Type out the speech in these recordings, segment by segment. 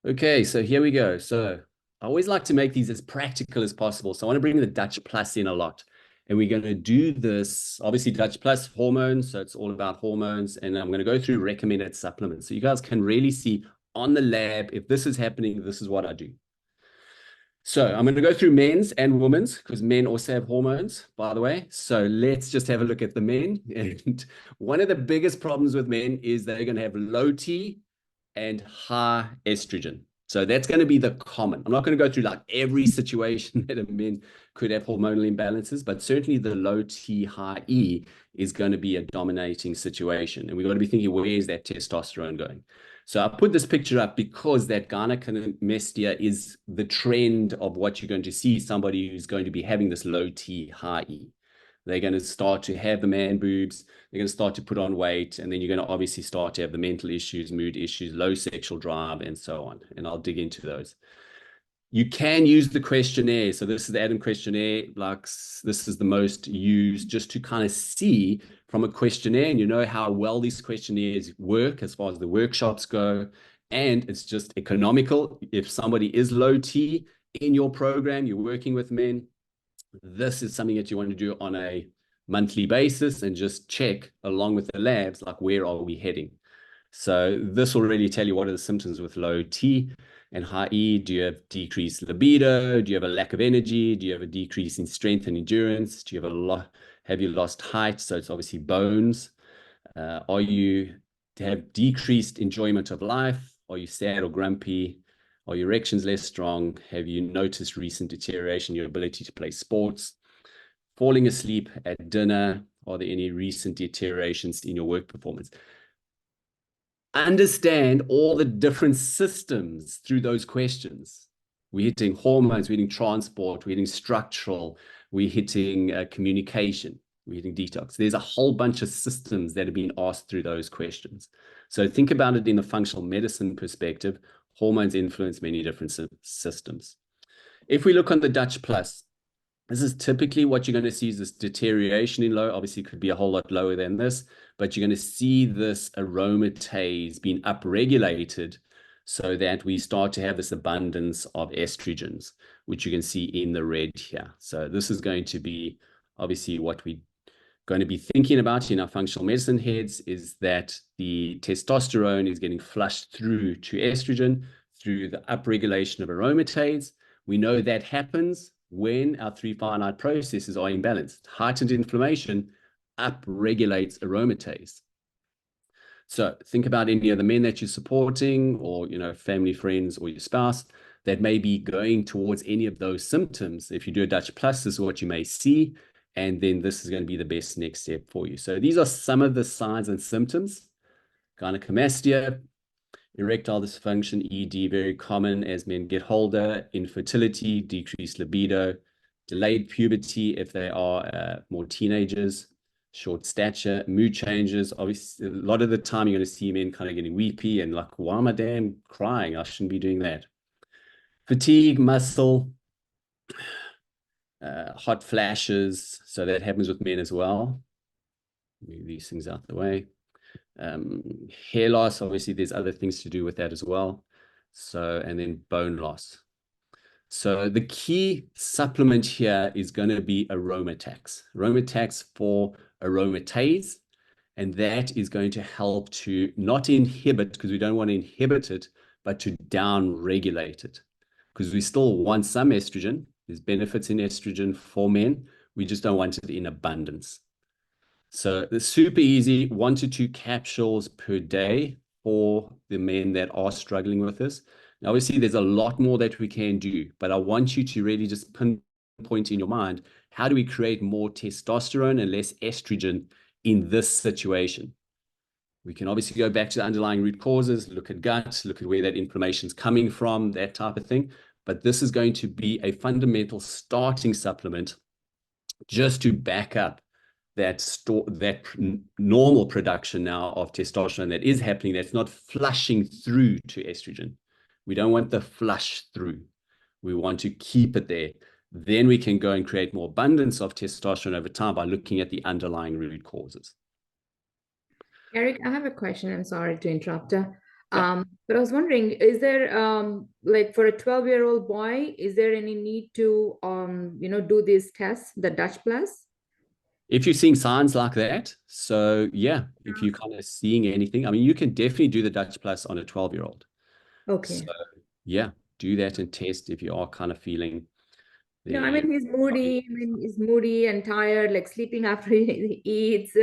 Okay, so here we go. So I always like to make these as practical as possible. So I want to bring the Dutch Plus in a lot. And we're going to do this, obviously Dutch Plus hormones. So it's all about hormones. And I'm going to go through recommended supplements. So you guys can really see on the lab, if this is happening, this is what I do. So I'm going to go through men's and women's because men also have hormones, by the way. So let's just have a look at the men. And one of the biggest problems with men is they're going to have low T and high estrogen. So that's going to be the common. I'm not going to go through like every situation that a men could have hormonal imbalances, but certainly the low T, high E is going to be a dominating situation. And we've got to be thinking, where is that testosterone going? So I put this picture up because that gynecomastia is the trend of what you're going to see, somebody who's going to be having this low T, high E. They're going to start to have the man boobs. They're going to start to put on weight. And then you're going to obviously start to have the mental issues, mood issues, low sexual drive, and so on. And I'll dig into those. You can use the questionnaire. So this is the Adam questionnaire. Like this is the most used just to kind of see from a questionnaire, and you know how well these questionnaires work as far as the workshops go. And it's just economical. If somebody is low T in your program, you're working with men, this is something that you want to do on a monthly basis and just check along with the labs, like where are we heading? So this will really tell you what are the symptoms with low T and high E. Do you have decreased libido? Do you have a lack of energy? Do you have a decrease in strength and endurance? Do you have a lot? Have you lost height? So it's obviously bones. Are you have decreased enjoyment of life? Are you sad or grumpy? Are your erections less strong? Have you noticed recent deterioration in your ability to play sports? Falling asleep at dinner? Are there any recent deteriorations in your work performance? Understand all the different systems through those questions. We're hitting hormones, we're hitting transport, we're hitting structural, we're hitting communication, we're hitting detox. There's a whole bunch of systems that have been asked through those questions. So think about it in a functional medicine perspective. Hormones influence many different systems. If we look on the Dutch Plus, this is typically what you're going to see is this deterioration in low. Obviously, it could be a whole lot lower than this, but you're going to see this aromatase being upregulated so that we start to have this abundance of estrogens, which you can see in the red here. So this is going to be obviously what we're going to be thinking about in our functional medicine heads is that the testosterone is getting flushed through to estrogen through the upregulation of aromatase. We know that happens when our three finite processes are imbalanced. Heightened inflammation upregulates aromatase. So think about any of the men that you're supporting or, family, friends, or your spouse that may be going towards any of those symptoms. If you do a Dutch Plus, this is what you may see. And then this is going to be the best next step for you. So these are some of the signs and symptoms. Gynecomastia, erectile dysfunction, ED, very common as men get older, infertility, decreased libido, delayed puberty if they are more teenagers, short stature, mood changes. Obviously, a lot of the time you're going to see men kind of getting weepy and like, why am I damn crying? I shouldn't be doing that. Fatigue, muscle, hot flashes. So that happens with men as well. Move these things out the way. Hair loss, obviously there's other things to do with that as well. So, and then bone loss. So the key supplement here is going to be Aroma Tax. Aroma Tax for aromatase, and that is going to help to not inhibit, because we don't want to inhibit it, but to down regulate it. Because we still want some estrogen. There's benefits in estrogen for men. We just don't want it in abundance. So it's super easy, 1 to 2 capsules per day for the men that are struggling with this. Now, obviously, there's a lot more that we can do, but I want you to really just pinpoint in your mind, how do we create more testosterone and less estrogen in this situation? We can obviously go back to the underlying root causes, look at gut, look at where that inflammation is coming from, that type of thing. But this is going to be a fundamental starting supplement just to back up that normal production now of testosterone that is happening, that's not flushing through to estrogen. We don't want the flush through. We want to keep it there. Then we can go and create more abundance of testosterone over time by looking at the underlying root causes. Eric, I have a question. I'm sorry to interrupt. Yeah. But I was wondering, is there like for a 12-year-old boy, is there any need to do these tests, the Dutch Plus? If you're seeing signs like that, so yeah, if you're kind of seeing anything, I mean, you can definitely do the Dutch Plus on a 12-year-old. So Okay. yeah, do that and test if you are kind of feeling No, I the mean he's moody. I mean he's moody and tired, like sleeping after he eats.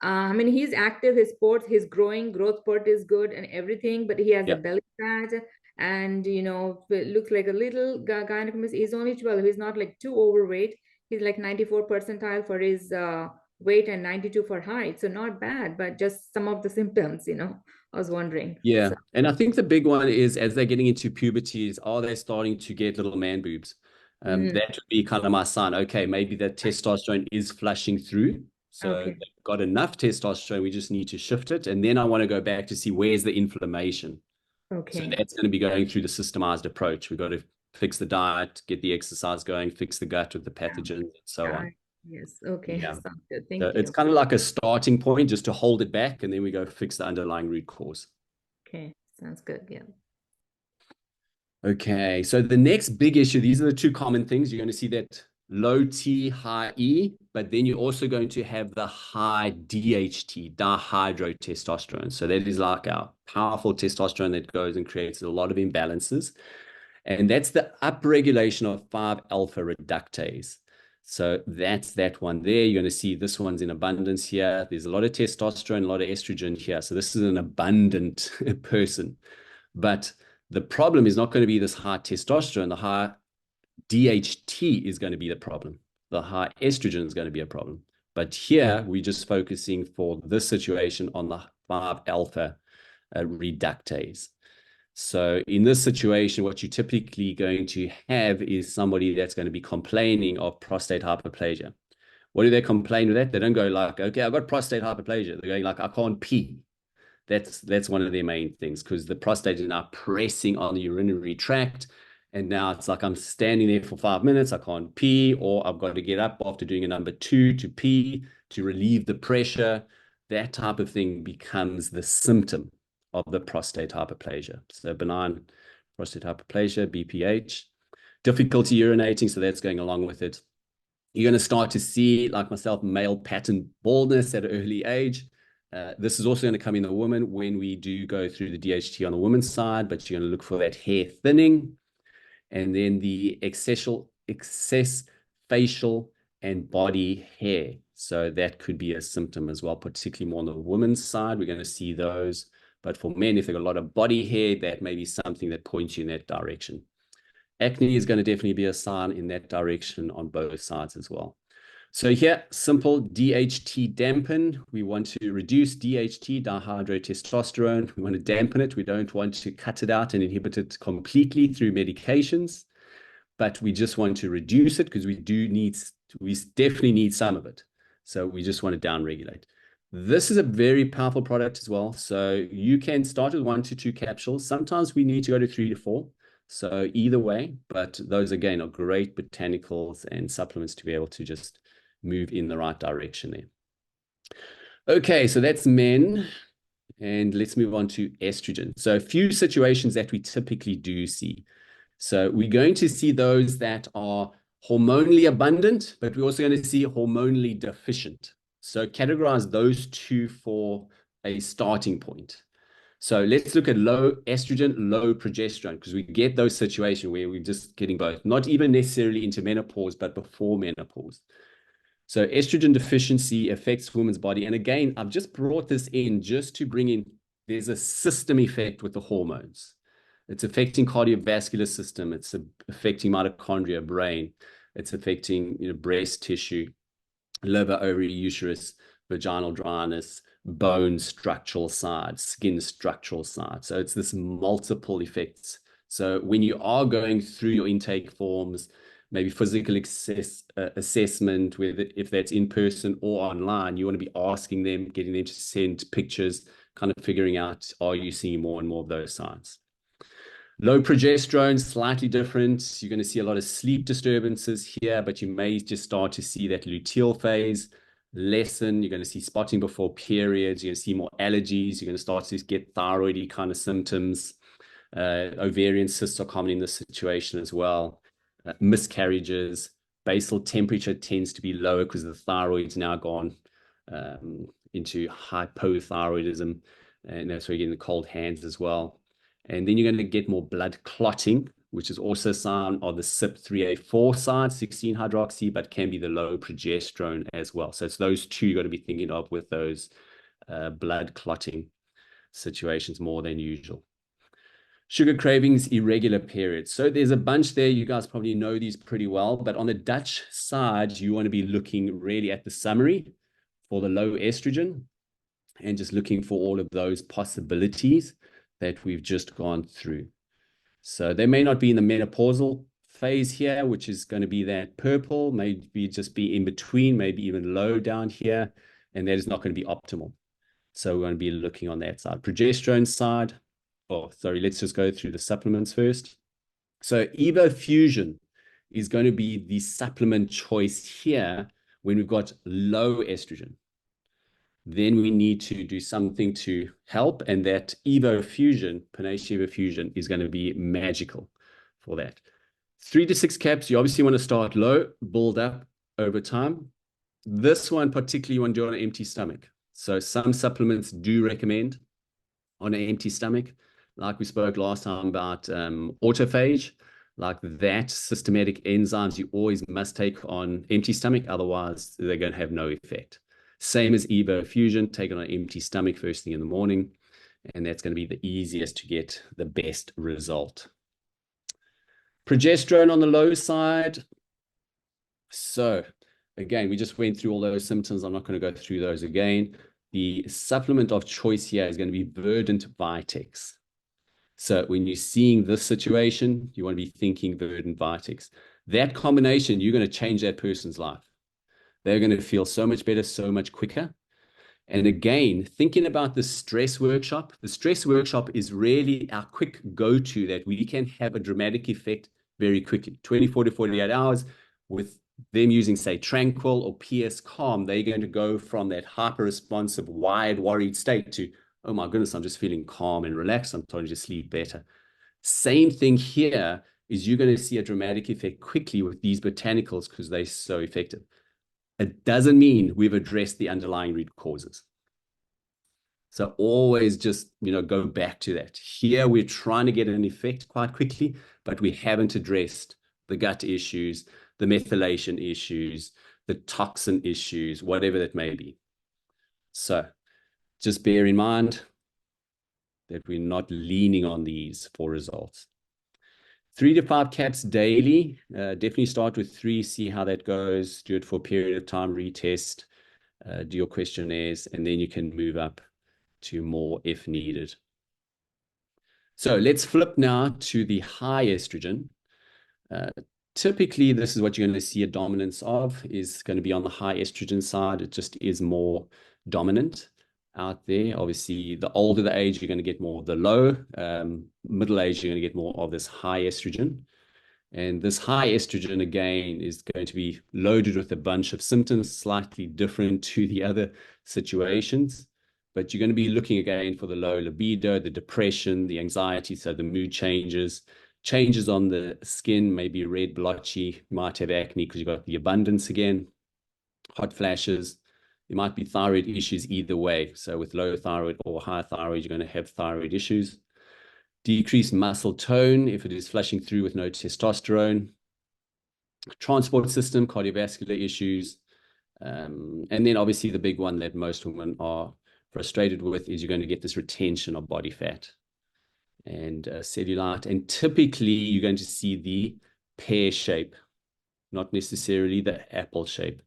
I mean he's active. His sports, his growth spurt is good and everything. But he has a yeah. belly fat, and it looks like a little gynecologist. He's only 12. He's not like too overweight. He's like 94 percentile for his weight and 92 for height. So not bad, but just some of the symptoms. I was wondering. Yeah. So. And I think the big one is as they're getting into puberty, is are they starting to get little man boobs? Mm, That would be kind of my sign. Okay, maybe that testosterone is flushing through. So okay. they've got enough testosterone. We just need to shift it. And then I want to go back to see where's the inflammation. So Okay. that's going to be going through the systemized approach. We've got to fix the diet, get the exercise going, fix the gut with the pathogens, and so on. Yes. Okay. Yeah. Sounds good. So Thank it's you. kind of like a starting point just to hold it back, and then we go fix the underlying root cause. Okay. Sounds good. Yeah. Okay, so the next big issue, these are the two common things. You're going to see that low T, high E, but then you're also going to have the high DHT, dihydrotestosterone. So that is like our powerful testosterone that goes and creates a lot of imbalances. And that's the upregulation of 5-alpha reductase. So that's that one there. You're going to see this one's in abundance here. There's a lot of testosterone, a lot of estrogen here. So this is an abundant person. But the problem is not going to be this high testosterone. The high DHT is going to be the problem. The high estrogen is going to be a problem. But here we're just focusing for this situation on the 5-alpha reductase. So in this situation, what you're typically going to have is somebody that's going to be complaining of prostate hyperplasia. What do they complain with that? They don't go like, okay, I've got prostate hyperplasia. They're going like, I can't pee. That's one of their main things because the prostate is now pressing on the urinary tract. And now it's like I'm standing there for 5 minutes, I can't pee, or I've got to get up after doing a number two to pee to relieve the pressure. That type of thing becomes the symptom of the prostate hyperplasia. So benign prostate hyperplasia, BPH, difficulty urinating. So that's going along with it. You're going to start to see, like myself, male pattern baldness at an early age. This is also going to come in the woman when we do go through the DHT on the woman's side, but you're going to look for that hair thinning and then the excess facial and body hair. So that could be a symptom as well, particularly more on the woman's side. We're going to see those. But for men, if they've got a lot of body hair, that may be something that points you in that direction. Acne is going to definitely be a sign in that direction on both sides as well. So here, simple DHT dampen. We want to reduce DHT, dihydrotestosterone. We want to dampen it. We don't want to cut it out and inhibit it completely through medications, but we just want to reduce it because we definitely need some of it. So we just want to downregulate. This is a very powerful product as well. So you can start with 1 to 2 capsules. Sometimes we need to go to 3 to 4. So either way, but those again are great botanicals and supplements to be able to just move in the right direction there. Okay, so that's men. And let's move on to estrogen. So a few situations that we typically do see. So we're going to see those that are hormonally abundant, but we're also going to see hormonally deficient. So categorize those two for a starting point. So let's look at low estrogen, low progesterone, because we get those situations where we're just getting both, not even necessarily into menopause, but before menopause. So estrogen deficiency affects women's body. And again, I've just brought this in just to bring in, there's a system effect with the hormones. It's affecting cardiovascular system. It's affecting mitochondria, brain. It's affecting breast tissue, liver, ovary, uterus, vaginal dryness, bone structural side, skin structural side. So it's this multiple effects. So when you are going through your intake forms, maybe physical assessment, if that's in person or online, you want to be asking them, getting them to send pictures, kind of figuring out, are you seeing more and more of those signs? Low progesterone, slightly different. You're going to see a lot of sleep disturbances here, but you may just start to see that luteal phase. lessen. You're going to see spotting before periods. You're going to see more allergies. You're going to start to get thyroidy kind of symptoms. Ovarian cysts are common in this situation as well. Miscarriages. Basal temperature tends to be lower because the thyroid's now gone into hypothyroidism, and that's where you're getting the cold hands as well. And then you're going to get more blood clotting, which is also a sign of the CYP3A4 side, 16 hydroxy, but can be the low progesterone as well. So it's those two you got to be thinking of with those blood clotting situations more than usual. Sugar cravings, irregular periods. So there's a bunch there. You guys probably know these pretty well, but on the Dutch side, you want to be looking really at the summary for the low estrogen and just looking for all of those possibilities that we've just gone through. So they may not be in the menopausal phase here, which is going to be that purple, maybe just be in between, maybe even low down here, and that is not going to be optimal. So we're going to be looking on that side. Progesterone side, let's just go through the supplements first. So Evo Fusion is going to be the supplement choice here when we've got low estrogen. Then we need to do something to help, and that Evo Fusion, Panache Evo Fusion, is going to be magical for that. 3 to 6 caps, you obviously want to start low, build up over time. This one particularly you want to do on an empty stomach. So some supplements do recommend on an empty stomach, like we spoke last time about autophage, like that systematic enzymes you always must take on empty stomach, otherwise they're going to have no effect. Same as Evo Fusion, take it on an empty stomach first thing in the morning, and that's going to be the easiest to get the best result. Progesterone on the low side. So again, we just went through all those symptoms. I'm not going to go through those again. The supplement of choice here is going to be Verdant Vitex. So when you're seeing this situation, you want to be thinking Verdant Vitex. That combination, you're going to change that person's life. They're going to feel so much better, so much quicker. And again, thinking about the stress workshop is really our quick go-to that we can have a dramatic effect very quickly, 24 to 48 hours. With them using, say, Tranquil or PS Calm, they're going to go from that hyper-responsive, wired, worried state to, oh my goodness, I'm just feeling calm and relaxed. I'm starting to sleep better. Same thing here is you're going to see a dramatic effect quickly with these botanicals because they're so effective. It doesn't mean we've addressed the underlying root causes. So always just, go back to that. Here, we're trying to get an effect quite quickly, but we haven't addressed the gut issues, the methylation issues, the toxin issues, whatever that may be. So just bear in mind that we're not leaning on these for results. 3 to 5 caps daily. Definitely start with 3, see how that goes. Do it for a period of time, retest, do your questionnaires, and then you can move up to more if needed. So let's flip now to the high estrogen. Typically, this is what you're going to see a dominance of, is going to be on the high estrogen side. It just is more dominant out there. Obviously, the older the age, you're going to get more of the low. Middle age, you're going to get more of this high estrogen. And this high estrogen, again, is going to be loaded with a bunch of symptoms, slightly different to the other situations. But you're going to be looking again for the low libido, the depression, the anxiety, so the mood changes on the skin, maybe red, blotchy, you might have acne because you've got the abundance again, hot flashes. There might be thyroid issues either way. So with low thyroid or high thyroid, you're going to have thyroid issues. Decreased muscle tone if it is flushing through with no testosterone. Transport system, cardiovascular issues. And then obviously the big one that most women are frustrated with is you're going to get this retention of body fat and cellulite. And typically you're going to see the pear shape, not necessarily the apple shape.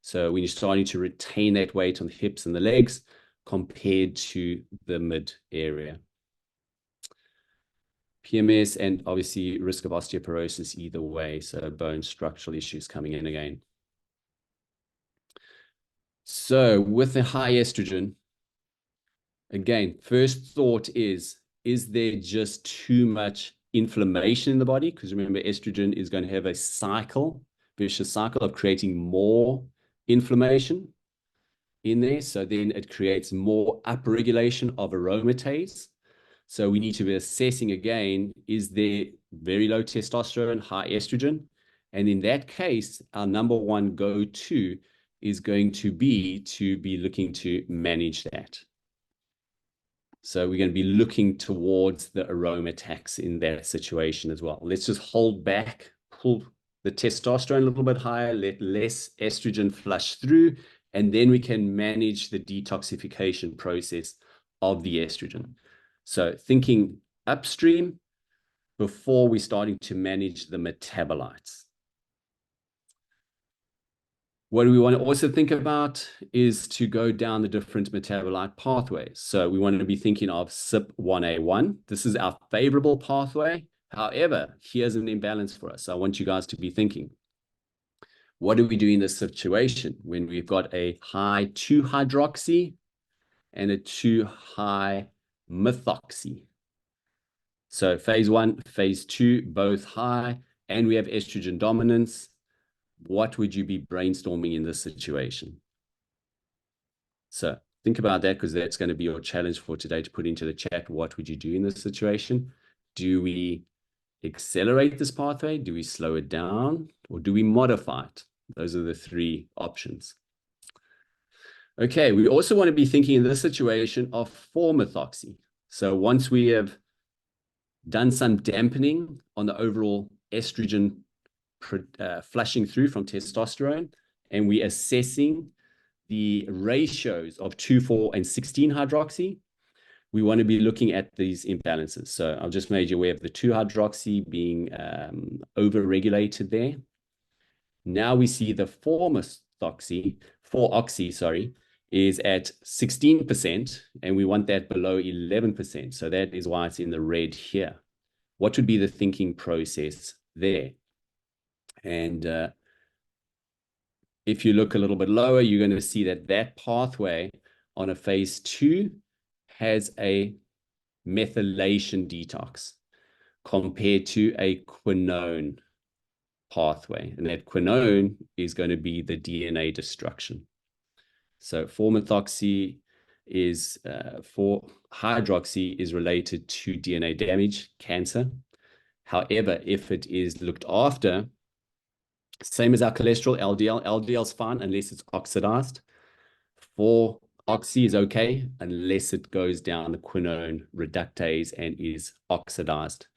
So when you're starting to retain that weight on the hips and the legs compared to the mid area. PMS and obviously risk of osteoporosis either way. So bone structural issues coming in again. So with the high estrogen, again, first thought is there just too much inflammation in the body? Because remember, estrogen is going to have a cycle, vicious cycle of creating more inflammation. in there. So then it creates more upregulation of aromatase. So we need to be assessing again, is there very low testosterone, high estrogen? And in that case, our number one go-to is going to be looking to manage that. So we're going to be looking towards the Aroma Tax in that situation as well. Let's just hold back, pull the testosterone a little bit higher, let less estrogen flush through, and then we can manage the detoxification process of the estrogen. So thinking upstream before we're starting to manage the metabolites. What we want to also think about is to go down the different metabolite pathways. So we want to be thinking of CYP1A1. This is our favorable pathway. However, here's an imbalance for us. So I want you guys to be thinking, what do we do in this situation when we've got a high 2-hydroxy and a 2-high methoxy? So phase 1, phase 2, both high, and we have estrogen dominance. What would you be brainstorming in this situation? So think about that, because that's going to be your challenge for today to put into the chat. What would you do in this situation? Do we accelerate this pathway? Do we slow it down? Or do we modify it? Those are the 3 options. Okay, we also want to be thinking in this situation of 4-methoxy. So once we have done some dampening on the overall estrogen flushing through from testosterone, and we're assessing the ratios of 2, 4, and 16-hydroxy, we want to be looking at these imbalances. So I've just made you aware of the 2-hydroxy being over-regulated there. Now we see the 4-oxy, sorry, is at 16%, and we want that below 11%. So that is why it's in the red here. What would be the thinking process there? And if you look a little bit lower, you're going to see that that pathway on a phase 2 has a methylation detox compared to a quinone pathway. And that quinone is going to be the DNA destruction. So 4-methoxy is 4-hydroxy is related to DNA damage, cancer. However, if it is looked after, same as our cholesterol, LDL. LDL is fine unless it's oxidized. 4-oxy is okay unless it goes down the quinone reductase and is oxidized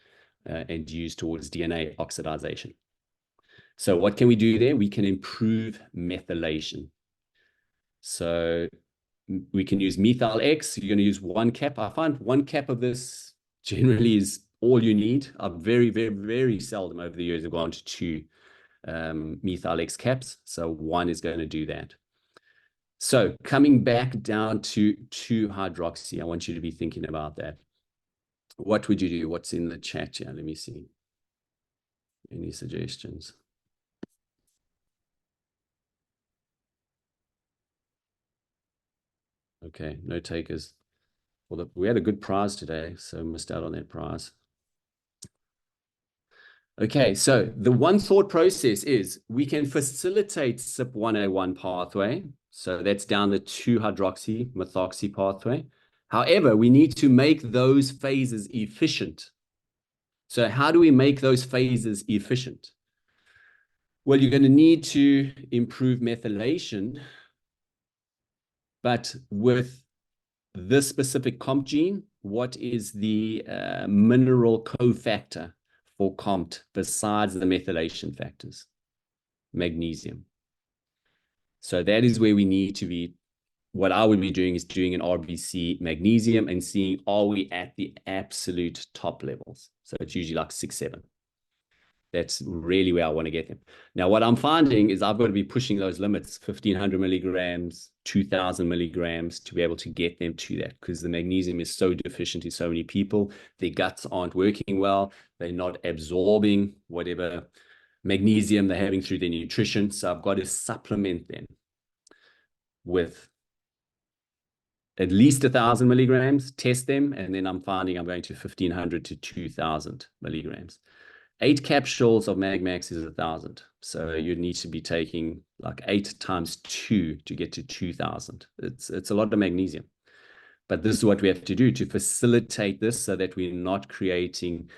and used towards DNA oxidization. So what can we do there? We can improve methylation. So we can use methyl X. You're going to use 1 cap. I find 1 cap of this generally is all you need. I've very, very, very seldom over the years have gone to 2 methyl X caps. So 1 is going to do that. So coming back down to 2-hydroxy, I want you to be thinking about that. What would you do? What's in the chat here? Let me see. Any suggestions? Okay, no takers. Well, we had a good prize today, so missed out on that prize. Okay, so the one thought process is we can facilitate CYP1A1 pathway. So that's down the 2-hydroxy methoxy pathway. However, we need to make those phases efficient. So how do we make those phases efficient? Well, you're going to need to improve methylation, but with this specific comp gene, what is the mineral cofactor for COMT besides the methylation factors? Magnesium. So that is where we need to be. What I would be doing is doing an RBC magnesium and seeing, are we at the absolute top levels? So it's usually like 6, 7. That's really where I want to get them. Now, what I'm finding is I've got to be pushing those limits, 1,500 milligrams, 2,000 milligrams, to be able to get them to that, because the magnesium is so deficient in so many people. Their guts aren't working well. They're not absorbing whatever magnesium they're having through their nutrition. So I've got to supplement them with at least 1,000 milligrams, test them, and then I'm finding I'm going to 1,500 to 2,000 milligrams. 8 capsules of MagMax is 1,000. So you need to be taking like 8 times 2 to get to 2000. It's a lot of magnesium. But this is what we have to do to facilitate this so that we're not creating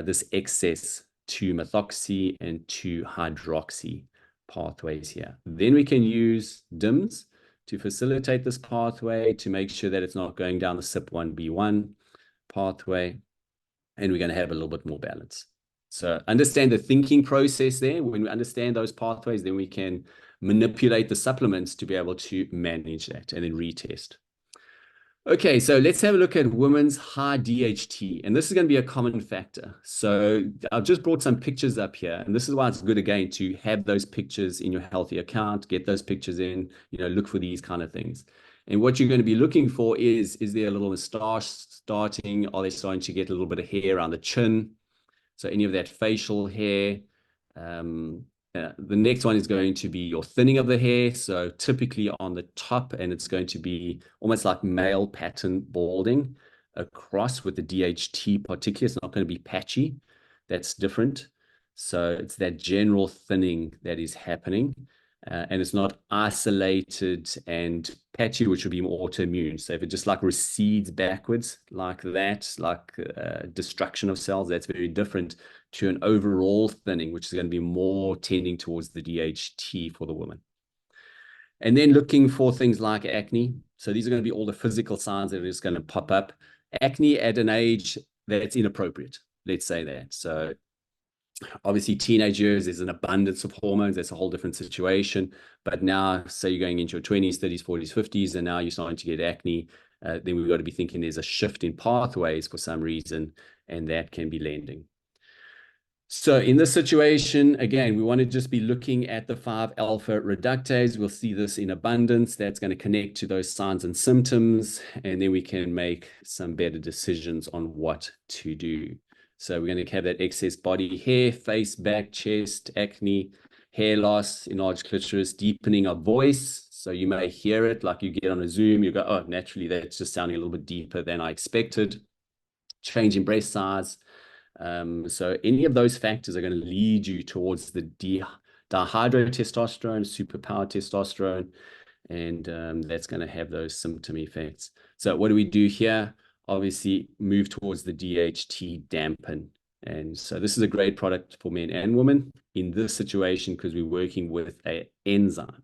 this excess 2-methoxy and 2-hydroxy pathways here. Then we can use DIMS to facilitate this pathway to make sure that it's not going down the CYP1B1 pathway, and we're going to have a little bit more balance. So understand the thinking process there. When we understand those pathways, then we can manipulate the supplements to be able to manage that and then retest. Okay, so let's have a look at women's high DHT, and this is going to be a common factor. So I've just brought some pictures up here, and this is why it's good again to have those pictures in your healthy account, get those pictures in, look for these kind of things. And what you're going to be looking for is there a little moustache starting? Are they starting to get a little bit of hair around the chin? So any of that facial hair. The next one is going to be your thinning of the hair. So typically on the top, and it's going to be almost like male pattern balding across with the DHT particularly. It's not going to be patchy. That's different. So it's that general thinning that is happening. And it's not isolated and patchy, which would be more autoimmune. So if it just like recedes backwards like that, like destruction of cells, that's very different to an overall thinning, which is going to be more tending towards the DHT for the woman. And then looking for things like acne. So these are going to be all the physical signs that are just going to pop up. Acne at an age that's inappropriate, let's say that. So obviously teenage years, there's an abundance of hormones. That's a whole different situation. But now, say you're going into your 20s, 30s, 40s, 50s, and now you're starting to get acne, then we've got to be thinking there's a shift in pathways for some reason, and that can be lending. So in this situation, again, we want to just be looking at the 5-alpha reductase. We'll see this in abundance. That's going to connect to those signs and symptoms, and then we can make some better decisions on what to do. So we're going to have that excess body hair, face, back, chest, acne, hair loss, enlarged clitoris, deepening of voice. So you may hear it like you get on a Zoom, you go, oh, naturally, that's just sounding a little bit deeper than I expected. Change in breast size. So any of those factors are going to lead you towards the dihydrotestosterone, superpowered testosterone, and that's going to have those symptom effects. So what do we do here? Obviously move towards the DHT Dampen. And so this is a great product for men and women in this situation because we're working with an enzyme.